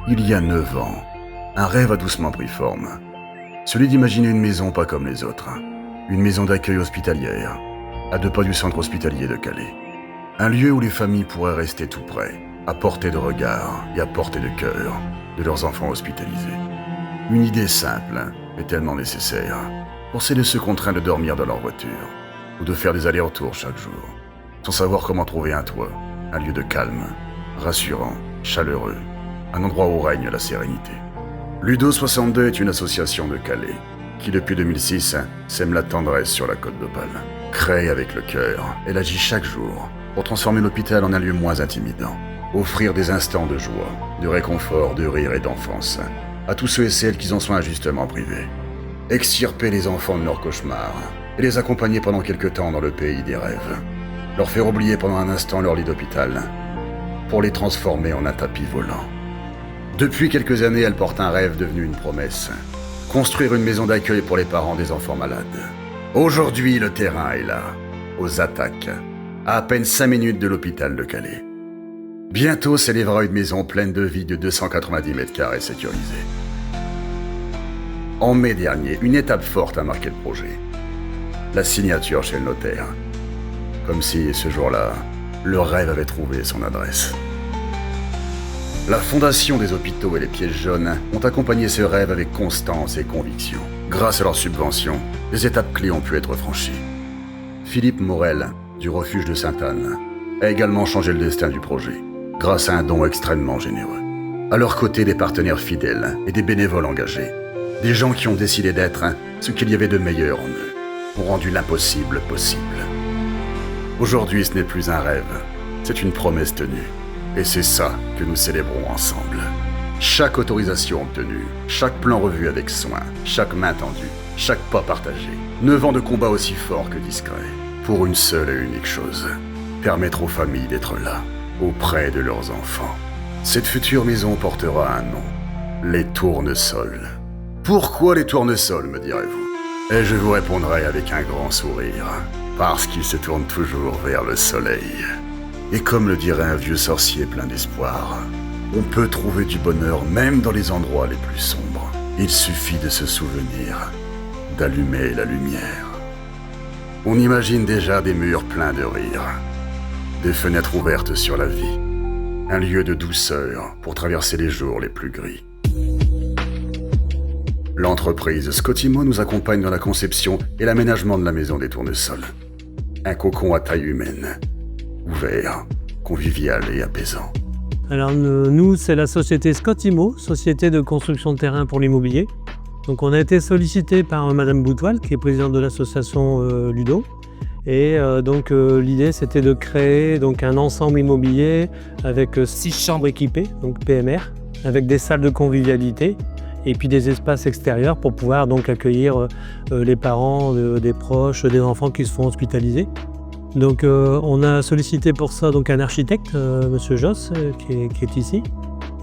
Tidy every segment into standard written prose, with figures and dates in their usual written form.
Il y a 9 ans, un rêve a doucement pris forme. Celui d'imaginer une maison pas comme les autres. Une maison d'accueil hospitalière, à 2 pas du centre hospitalier de Calais. Un lieu où les familles pourraient rester tout près, à portée de regard et à portée de cœur de leurs enfants hospitalisés. Une idée simple, mais tellement nécessaire, pour celles et ceux contraints de dormir dans leur voiture, ou de faire des allers-retours chaque jour, sans savoir comment trouver un toit, un lieu de calme, rassurant, chaleureux, un endroit où règne la sérénité. Ludo 62 est une association de Calais, qui depuis 2006 sème la tendresse sur la côte d'Opale. Créée avec le cœur, elle agit chaque jour pour transformer l'hôpital en un lieu moins intimidant, offrir des instants de joie, de réconfort, de rire et d'enfance à tous ceux et celles qui en sont injustement privés. Extirper les enfants de leurs cauchemars et les accompagner pendant quelque temps dans le pays des rêves. Leur faire oublier pendant un instant leur lit d'hôpital pour les transformer en un tapis volant. Depuis quelques années, elle porte un rêve devenu une promesse. Construire une maison d'accueil pour les parents des enfants malades. Aujourd'hui, le terrain est là, aux attaques, à peine 5 minutes de l'hôpital de Calais. Bientôt s'élèvera une maison pleine de vie de 290 mètres carrés sécurisée. En mai dernier, une étape forte a marqué le projet. La signature chez le notaire. Comme si, ce jour-là, le rêve avait trouvé son adresse. La Fondation des hôpitaux et les Pièces jaunes ont accompagné ce rêve avec constance et conviction. Grâce à leurs subventions, des étapes clés ont pu être franchies. Philippe Morel, du refuge de Sainte-Anne, a également changé le destin du projet, grâce à un don extrêmement généreux. À leur côté, des partenaires fidèles et des bénévoles engagés. Des gens qui ont décidé d'être ce qu'il y avait de meilleur en eux, ont rendu l'impossible possible. Aujourd'hui, ce n'est plus un rêve, c'est une promesse tenue. Et c'est ça que nous célébrons ensemble. Chaque autorisation obtenue, chaque plan revu avec soin, chaque main tendue, chaque pas partagé. 9 ans de combat aussi forts que discrets, pour une seule et unique chose, permettre aux familles d'être là, auprès de leurs enfants. Cette future maison portera un nom, les Tournesols. Pourquoi les Tournesols, me direz-vous? Et je vous répondrai avec un grand sourire, parce qu'ils se tournent toujours vers le soleil. Et comme le dirait un vieux sorcier plein d'espoir, on peut trouver du bonheur même dans les endroits les plus sombres. Il suffit de se souvenir d'allumer la lumière. On imagine déjà des murs pleins de rire, des fenêtres ouvertes sur la vie, un lieu de douceur pour traverser les jours les plus gris. L'entreprise Scotimo nous accompagne dans la conception et l'aménagement de la maison des Tournesols. Un cocon à taille humaine, ouvert, convivial et apaisant. Alors nous, c'est la société Scotimo, société de construction de terrain pour l'immobilier. Donc on a été sollicité par Madame Boutoil, qui est présidente de l'association Ludo. Et l'idée, c'était de créer donc, un ensemble immobilier avec 6 chambres équipées, donc PMR, avec des salles de convivialité et puis des espaces extérieurs pour pouvoir donc accueillir les parents, des proches, des enfants qui se font hospitaliser. Donc on a sollicité pour ça donc, un architecte, Monsieur Joss, qui est ici.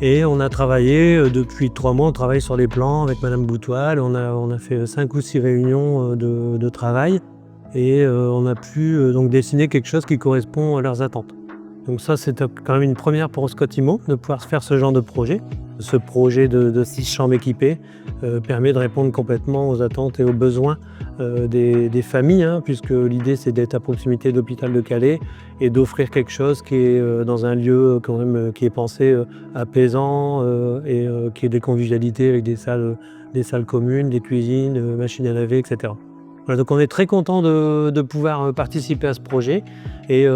Et on a travaillé, depuis 3 mois, on travaille sur les plans avec Madame Boutoil. On a fait 5 ou 6 réunions de travail. Et on a pu donc dessiner quelque chose qui correspond à leurs attentes. Donc ça, c'est quand même une première pour Scotimo, de pouvoir faire ce genre de projet. Ce projet de 6 chambres équipées permet de répondre complètement aux attentes et aux besoins des familles, puisque l'idée, c'est d'être à proximité de l'hôpital de Calais et d'offrir quelque chose qui est dans un lieu quand même, qui est pensé apaisant et qui est des convivialités avec des salles communes, des cuisines, machines à laver, etc. Voilà, donc on est très content de pouvoir participer à ce projet et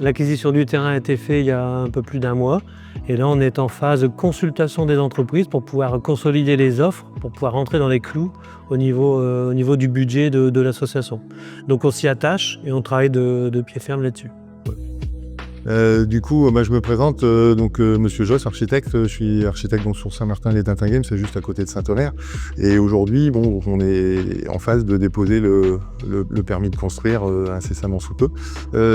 l'acquisition du terrain a été faite il y a un peu plus d'1 mois et là on est en phase de consultation des entreprises pour pouvoir consolider les offres, pour pouvoir rentrer dans les clous au niveau du budget de l'association. Donc on s'y attache et on travaille de pied ferme là-dessus. Du coup, je me présente, Monsieur Joss, architecte. Je suis architecte donc, sur Saint-Martin-les-Tintinguem, c'est juste à côté de Saint-Omer. Et aujourd'hui, on est en phase de déposer le permis de construire incessamment sous peu.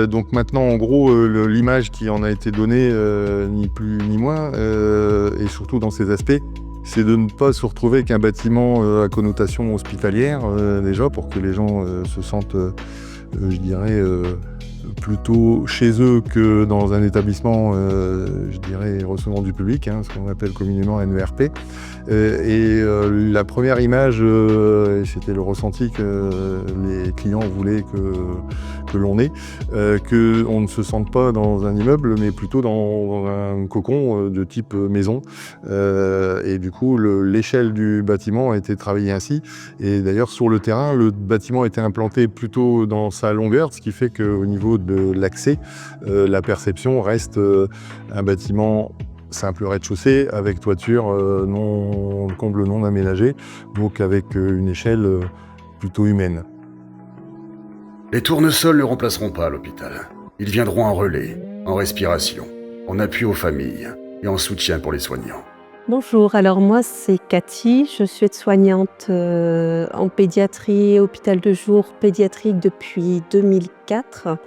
Donc maintenant, en gros, l'image qui en a été donnée, ni plus ni moins, et surtout dans ces aspects, c'est de ne pas se retrouver avec un bâtiment à connotation hospitalière, déjà, pour que les gens se sentent, plutôt chez eux que dans un établissement, je dirais, recevant du public, ce qu'on appelle communément NERP. La première image, c'était le ressenti que les clients voulaient que l'on ait, qu'on ne se sente pas dans un immeuble, mais plutôt dans un cocon de type maison. Et du coup, l'échelle du bâtiment a été travaillée ainsi. Et d'ailleurs, sur le terrain, le bâtiment a été implanté plutôt dans sa longueur, ce qui fait qu'au niveau de l'accès, la perception reste un bâtiment simple rez-de-chaussée avec toiture comble non aménagée, donc avec une échelle plutôt humaine. Les tournesols ne remplaceront pas l'hôpital. Ils viendront en relais, en respiration, en appui aux familles et en soutien pour les soignants. Bonjour, alors moi c'est Cathy, je suis aide-soignante en pédiatrie, hôpital de jour pédiatrique depuis 2004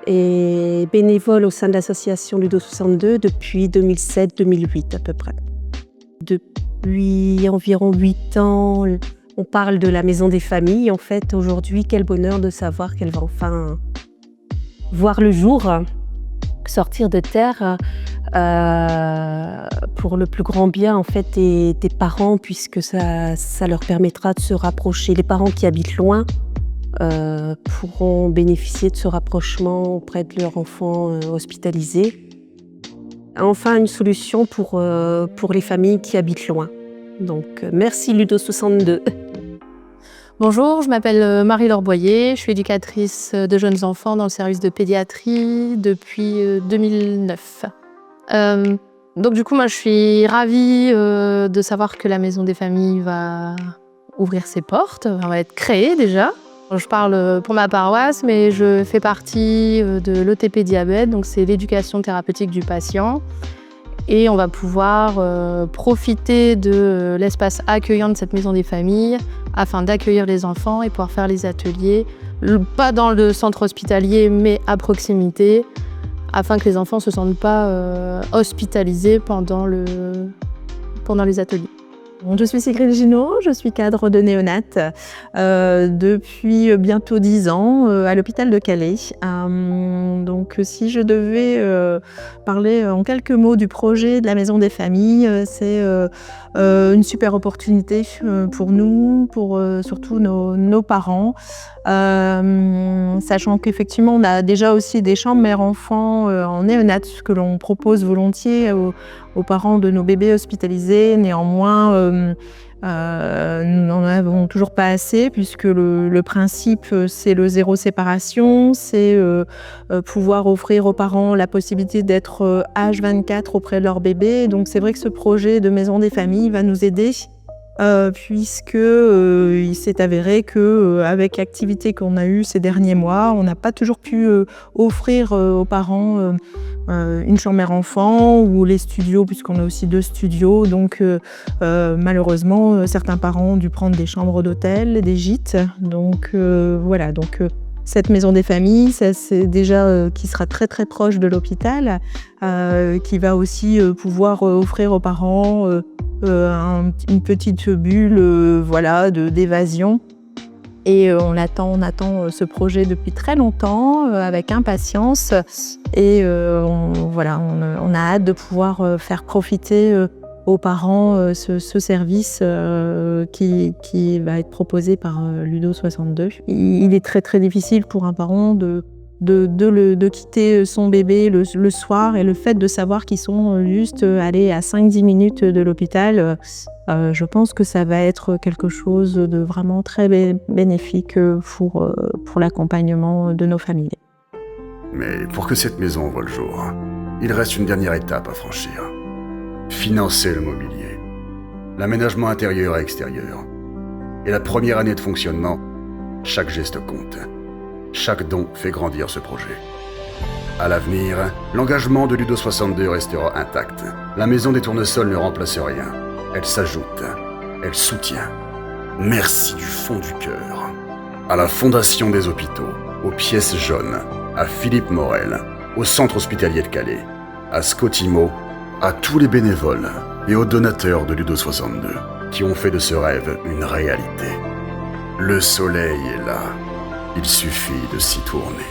et bénévole au sein de l'association Ludo 62 depuis 2007-2008 à peu près. Depuis environ 8 ans, on parle de la maison des familles. En fait, aujourd'hui, quel bonheur de savoir qu'elle va enfin voir le jour, sortir de terre pour le plus grand bien en fait des parents, puisque ça leur permettra de se rapprocher. Les parents qui habitent loin pourront bénéficier de ce rapprochement auprès de leurs enfants hospitalisés. Enfin, une solution pour les familles qui habitent loin. Donc, merci Ludo 62. Bonjour, je m'appelle Marie-Laure Boyer, je suis éducatrice de jeunes enfants dans le service de pédiatrie depuis 2009. Donc du coup, moi je suis ravie de savoir que la maison des familles va ouvrir ses portes, va être créée déjà. Je parle pour ma paroisse, mais je fais partie de l'ETP Diabète, donc c'est l'éducation thérapeutique du patient. Et on va pouvoir profiter de l'espace accueillant de cette maison des familles afin d'accueillir les enfants et pouvoir faire les ateliers, pas dans le centre hospitalier, mais à proximité, afin que les enfants ne se sentent pas hospitalisés pendant les ateliers. Je suis Sigrid Ginot, je suis cadre de néonat depuis bientôt 10 ans à l'hôpital de Calais. Donc si je devais parler en quelques mots du projet de la Maison des Familles, c'est une super opportunité pour nous, pour surtout nos parents. Sachant qu'effectivement on a déjà aussi des chambres mère-enfant en néonat que l'on propose volontiers aux parents de nos bébés hospitalisés. Néanmoins, nous n'en avons toujours pas assez, puisque le principe c'est le zéro séparation, c'est pouvoir offrir aux parents la possibilité d'être H24 auprès de leur bébé. Donc c'est vrai que ce projet de Maison des Familles va nous aider. Puisque il s'est avéré que avec l'activité qu'on a eue ces derniers mois, on n'a pas toujours pu offrir aux parents une chambre mère-enfant ou les studios, puisqu'on a aussi 2 studios. Donc malheureusement, certains parents ont dû prendre des chambres d'hôtel, des gîtes. Donc voilà. Donc cette maison des familles, ça, c'est déjà qui sera très très proche de l'hôpital, qui va aussi pouvoir offrir aux parents une petite bulle d'évasion. Et on attend ce projet depuis très longtemps avec impatience. Et on a hâte de pouvoir faire profiter aux parents ce service qui va être proposé par Ludo 62. Il est très très difficile pour un parent de quitter son bébé le soir, et le fait de savoir qu'ils sont juste allés à 5-10 minutes de l'hôpital, je pense que ça va être quelque chose de vraiment très bénéfique pour l'accompagnement de nos familles. Mais pour que cette maison voie le jour, il reste une dernière étape à franchir. Financer le mobilier, l'aménagement intérieur et extérieur. Et la première année de fonctionnement, chaque geste compte. Chaque don fait grandir ce projet. À l'avenir, l'engagement de Ludo 62 restera intact. La maison des tournesols ne remplace rien. Elle s'ajoute, elle soutient. Merci du fond du cœur. À la Fondation des hôpitaux, aux pièces jaunes, à Philippe Morel, au centre hospitalier de Calais, à Scotimo, à tous les bénévoles et aux donateurs de Ludo 62 qui ont fait de ce rêve une réalité. Le soleil est là. Il suffit de s'y tourner.